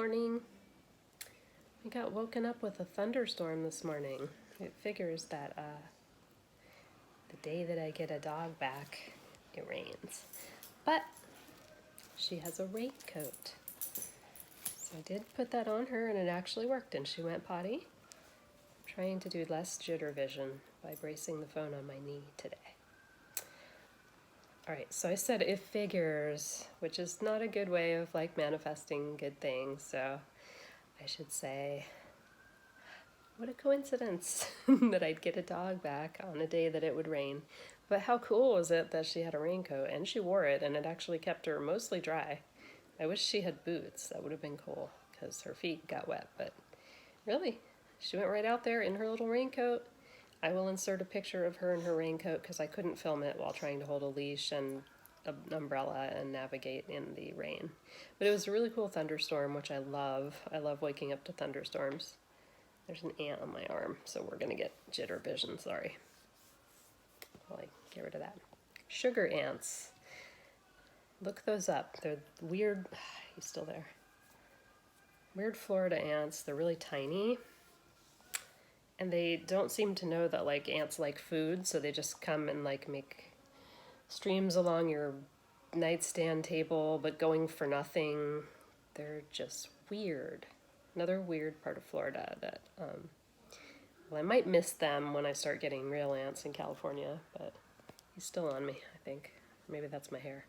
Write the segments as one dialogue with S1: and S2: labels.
S1: morning. We got woken up with a thunderstorm this morning. It figures that the day that I get a dog back, it rains. But she has a raincoat. So I did put that on her and it actually worked and she went potty. I'm trying to do less jitter vision by bracing the phone on my knee today. Alright, so I said it figures, which is not a good way of like manifesting good things, so I should say, what a coincidence that I'd get a dog back on a day that it would rain. But how cool was it that she had a raincoat and she wore it and it actually kept her mostly dry. I wish she had boots, that would have been cool because her feet got wet, but really, she went right out there in her little raincoat. I will insert a picture of her in her raincoat because I couldn't film it while trying to hold a leash and an umbrella and navigate in the rain. But it was a really cool thunderstorm, which I love. I love waking up to thunderstorms. There's an ant on my arm, so we're gonna get jitter vision, sorry. I'll get rid of that. Sugar ants. Look those up. They're weird, he's still there. Weird Florida ants, they're really tiny. And they don't seem to know that like ants like food, so they just come and like make streams along your nightstand table, but going for nothing. They're just weird. Another weird part of Florida that, well, I might miss them when I start getting real ants in California, but he's still on me, I think. Maybe that's my hair.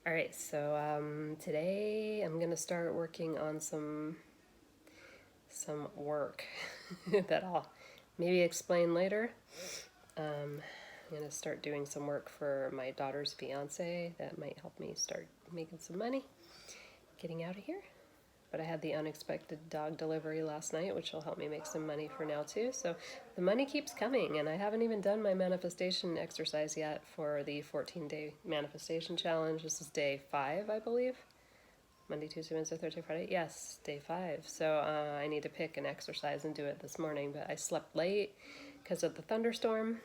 S1: All right, so today I'm gonna start working on some work that I'll maybe explain later. I'm gonna start doing some work for my daughter's fiance that might help me start making some money, getting out of here. But I had the unexpected dog delivery last night, which will help me make some money for now too. So the money keeps coming, and I haven't even done my manifestation exercise yet for the 14-day manifestation challenge. This is day 5, I believe. Monday, Tuesday, Wednesday, Thursday, Friday. Yes, day 5. So I need to pick an exercise and do it this morning, but I slept late because of the thunderstorm.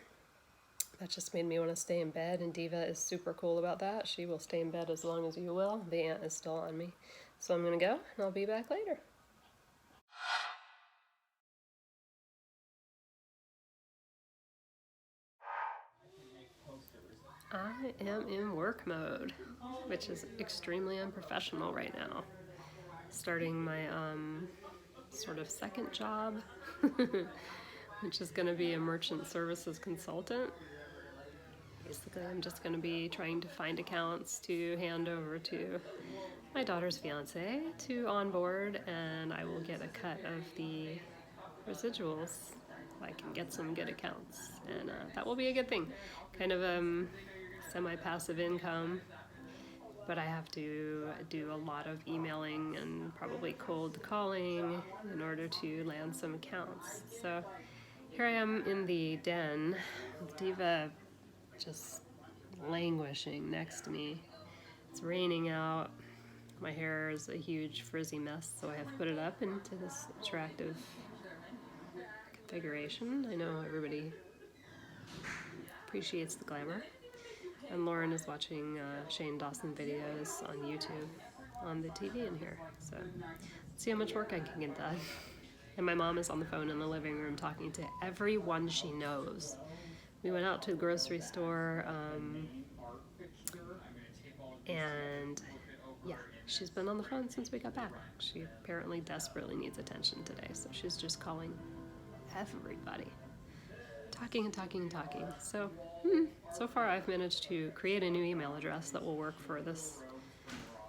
S1: That just made me want to stay in bed, and Diva is super cool about that. She will stay in bed as long as you will. The ant is still on me. So I'm going to go, and I'll be back later. I am in work mode, which is extremely unprofessional right now. Starting my sort of second job, which is going to be a merchant services consultant. Basically, I'm just going to be trying to find accounts to hand over to my daughter's fiance to onboard, and I will get a cut of the residuals if I can get some good accounts, and that will be a good thing. Kind of semi-passive income, but I have to do a lot of emailing and probably cold calling in order to land some accounts. So here I am in the den with Diva just languishing next to me. It's raining out. My hair is a huge frizzy mess, so I have put it up into this attractive configuration. I know everybody appreciates the glamour. And Lauren is watching Shane Dawson videos on YouTube on the TV in here. So let's see how much work I can get done. And my mom is on the phone in the living room talking to everyone she knows. We went out to the grocery store, and yeah, she's been on the phone since we got back. She apparently desperately needs attention today, so she's just calling everybody. Talking and talking and talking. So far I've managed to create a new email address that will work for this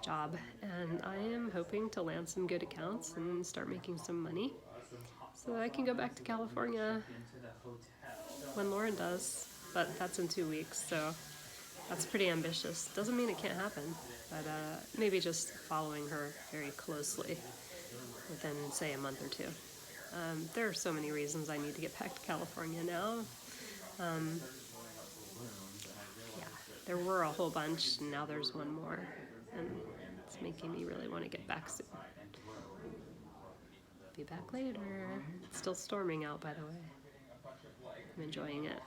S1: job, and I am hoping to land some good accounts and start making some money so that I can go back to California when Lauren does, but that's in 2 weeks, so that's pretty ambitious. Doesn't mean it can't happen, but maybe just following her very closely within, say, a month or two. There are so many reasons I need to get back to California now. Yeah, there were a whole bunch, and now there's one more, and it's making me really want to get back soon. Be back later. It's still storming out, by the way. I'm enjoying it.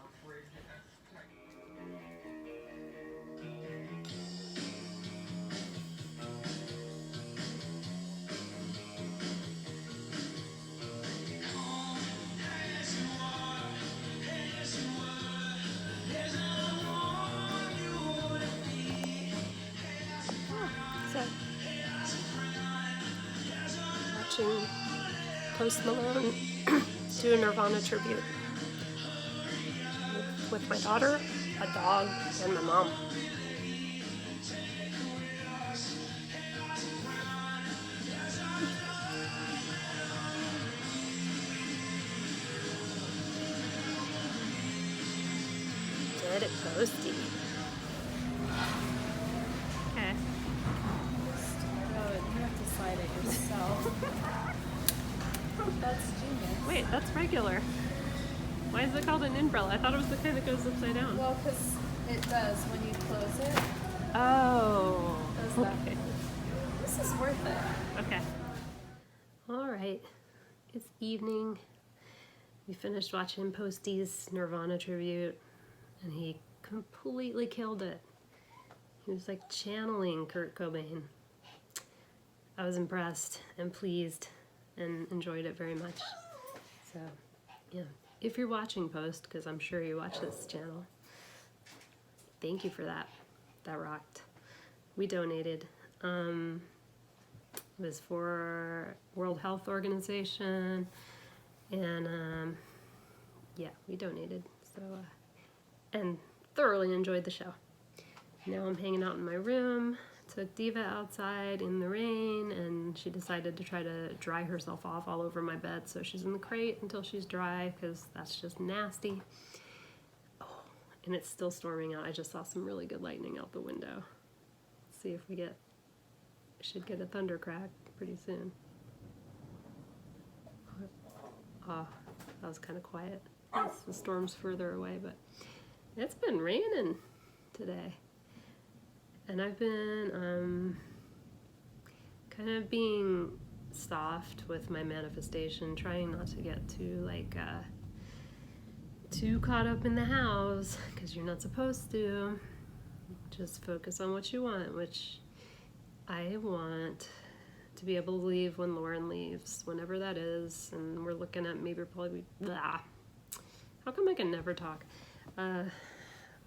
S1: watching Post Malone do a Nirvana tribute with my daughter, a dog, and my mom. Get it, Posty. Okay.
S2: You have to slide it yourself. That's genius.
S1: Wait, that's regular. Why is it called an umbrella? I thought it was the kind that goes upside down.
S2: Well, because it does when you close it.
S1: Oh.
S2: Does that.
S1: Okay.
S2: This is worth it.
S1: Okay. All right. It's evening. We finished watching Posty's Nirvana tribute, and he completely killed it. He was like channeling Kurt Cobain. I was impressed and pleased and enjoyed it very much. So, yeah. If you're watching Post, because I'm sure you watch this channel, thank you for that. That rocked. We donated. It was for World Health Organization, and yeah, we donated. So, and thoroughly enjoyed the show. Now I'm hanging out in my room. Took Diva outside in the rain, and she decided to try to dry herself off all over my bed, so she's in the crate until she's dry, because that's just nasty. Oh, and it's still storming out. I just saw some really good lightning out the window. Let's see if we should get a thunder crack pretty soon. Oh, that was kind of quiet. The storm's further away, but it's been raining today. And I've been kind of being soft with my manifestation, trying not to get too caught up in the hows, because you're not supposed to. Just focus on what you want, which I want to be able to leave when Lauren leaves, whenever that is, and we're looking at probably, blah. How come I can never talk? I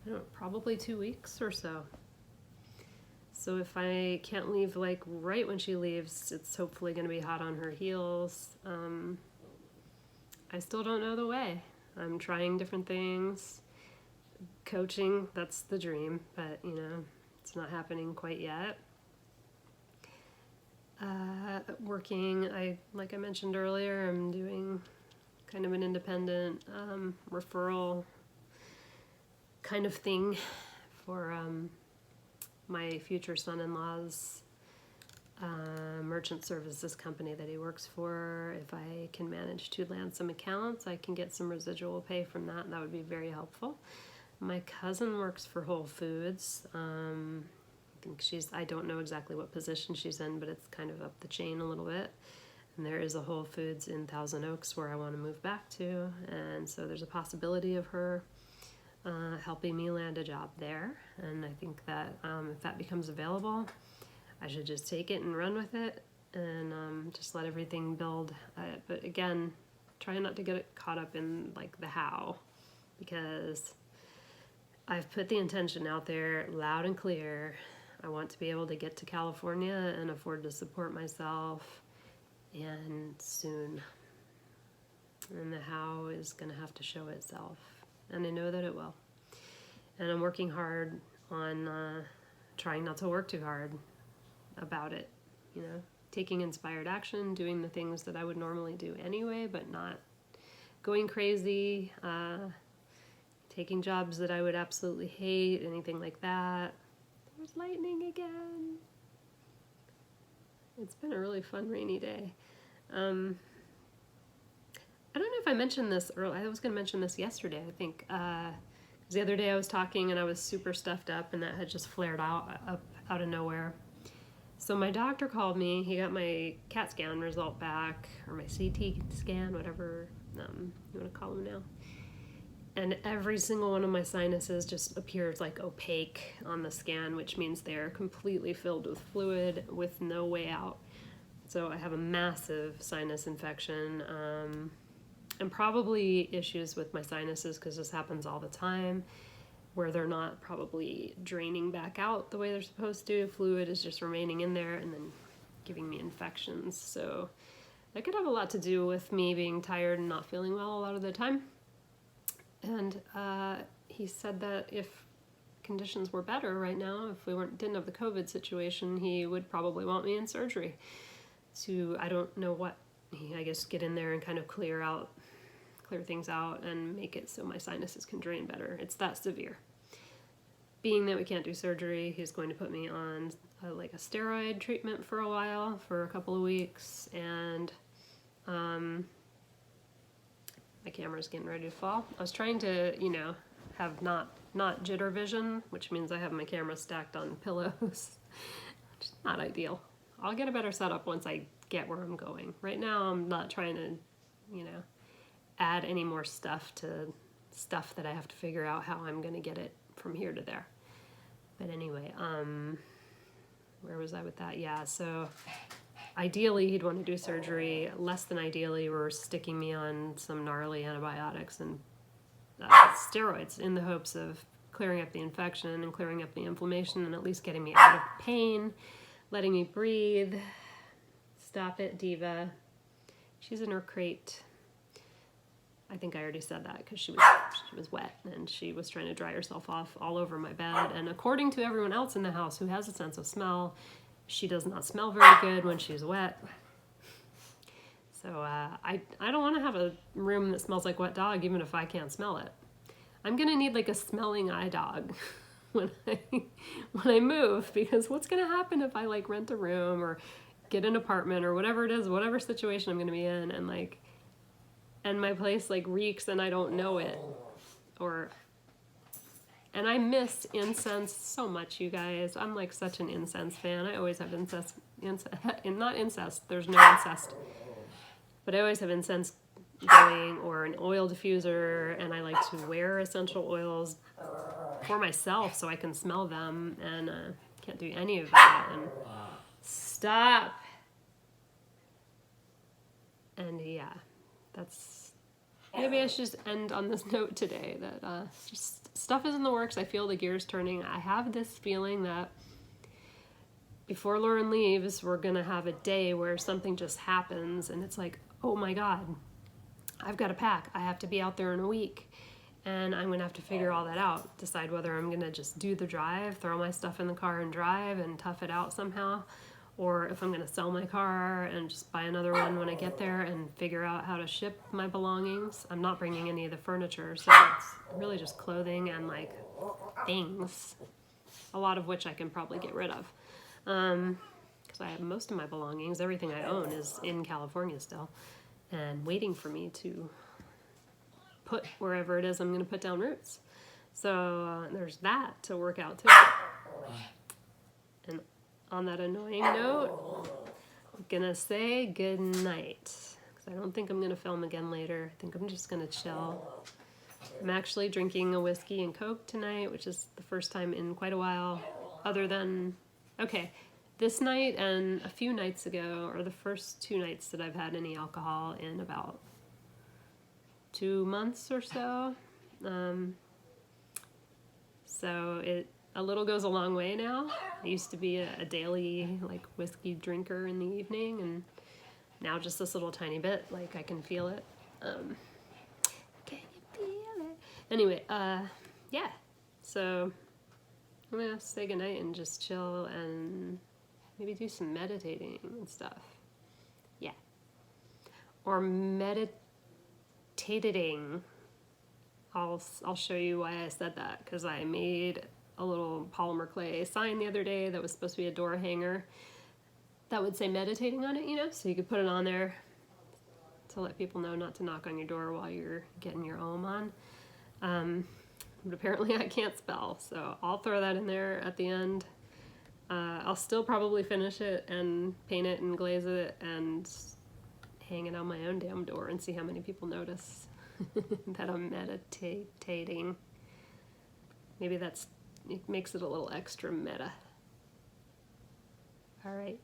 S1: don't know, probably 2 weeks or so. So if I can't leave like right when she leaves, it's hopefully going to be hot on her heels. I still don't know the way. I'm trying different things. Coaching, that's the dream, but you know, it's not happening quite yet. Working, like I mentioned earlier, I'm doing kind of an independent referral kind of thing for my future son-in-law's merchant services company that he works for. If I can manage to land some accounts, I can get some residual pay from that, and that would be very helpful. My cousin works for Whole Foods. I think I don't know exactly what position she's in, but it's kind of up the chain a little bit. And there is a Whole Foods in Thousand Oaks where I want to move back to, and so there's a possibility of her helping me land a job there. And I think that if that becomes available, I should just take it and run with it, and just let everything build. But again, try not to get caught up in like the how, because I've put the intention out there loud and clear. I want to be able to get to California and afford to support myself, and soon. And the how is going to have to show itself, and I know that it will. And I'm working hard on trying not to work too hard about it, you know, taking inspired action, doing the things that I would normally do anyway, but not going crazy, taking jobs that I would absolutely hate, anything like that. There's lightning again. It's been a really fun rainy day. I don't know if I mentioned this earlier. I was going to mention this yesterday, I think. 'Cause the other day I was talking and I was super stuffed up, and that had just flared out of nowhere. So my doctor called me. He got my CAT scan result back, or my CT scan, whatever you want to call them now. And every single one of my sinuses just appears like opaque on the scan, which means they're completely filled with fluid with no way out. So I have a massive sinus infection, and probably issues with my sinuses, because this happens all the time, where they're not probably draining back out the way they're supposed to. Fluid is just remaining in there and then giving me infections. So that could have a lot to do with me being tired and not feeling well a lot of the time. And he said that if conditions were better right now, if we didn't have the COVID situation, he would probably want me in surgery to, I don't know what, I guess get in there and kind of clear things out and make it so my sinuses can drain better. It's that severe. Being that we can't do surgery, he's going to put me on like a steroid treatment for a while, for a couple of weeks, and my camera's getting ready to fall. I was trying to, have not jitter vision, which means I have my camera stacked on pillows, which is not ideal. I'll get a better setup once I get where I'm going. Right now, I'm not trying to, add any more stuff to stuff that I have to figure out how I'm going to get it from here to there. But anyway, where was I with that? Yeah, so ideally he'd want to do surgery. Less than ideally, we're sticking me on some gnarly antibiotics and steroids in the hopes of clearing up the infection and clearing up the inflammation and at least getting me out of pain, letting me breathe. Stop it, Diva. She's in her crate. I think I already said that because she was wet and she was trying to dry herself off all over my bed. And according to everyone else in the house who has a sense of smell, she does not smell very good when she's wet. So I don't want to have a room that smells like wet dog even if I can't smell it. I'm gonna need like a smelling eye dog when I move, because what's gonna happen if I like rent a room or get an apartment or whatever it is, whatever situation I'm gonna be in, and my place like reeks and I don't know it, and I miss incense so much, you guys. I'm like such an incense fan. I always have incense, not incest, there's no incest, but I always have incense going or an oil diffuser, and I like to wear essential oils for myself so I can smell them, and can't do any of that. And stop. And yeah, maybe I should just end on this note today that just stuff is in the works. I feel the gears turning. I have this feeling that before Lauren leaves, we're gonna have a day where something just happens and it's like, oh my God, I've got to pack. I have to be out there in a week. And I'm going to have to figure all that out, decide whether I'm going to just do the drive, throw my stuff in the car and drive and tough it out somehow, or if I'm going to sell my car and just buy another one when I get there and figure out how to ship my belongings. I'm not bringing any of the furniture, so it's really just clothing and like things, a lot of which I can probably get rid of. Because I have most of my belongings, everything I own is in California still, and waiting for me to put wherever it is I'm going to put down roots. So there's that to work out too. And on that annoying note, I'm going to say good night, because I don't think I'm going to film again later. I think I'm just going to chill. I'm actually drinking a whiskey and Coke tonight, which is the first time in quite a while, other than, this night and a few nights ago are the first 2 nights that I've had any alcohol in about 2 months or so. So a little goes a long way now. I used to be a daily like whiskey drinker in the evening, and now just this little tiny bit, like I can feel it. Can you feel it? Anyway, yeah. So I'm gonna say goodnight and just chill and maybe do some meditating and stuff. Yeah. Or meditating. I'll show you why I said that, because I made a little polymer clay sign the other day that was supposed to be a door hanger that would say meditating on it, so you could put it on there to let people know not to knock on your door while you're getting your ohm on. But apparently I can't spell, so I'll throw that in there at the end. I'll still probably finish it and paint it and glaze it and hang it on my own damn door and see how many people notice that I'm meditating. Maybe it makes it a little extra meta. All right.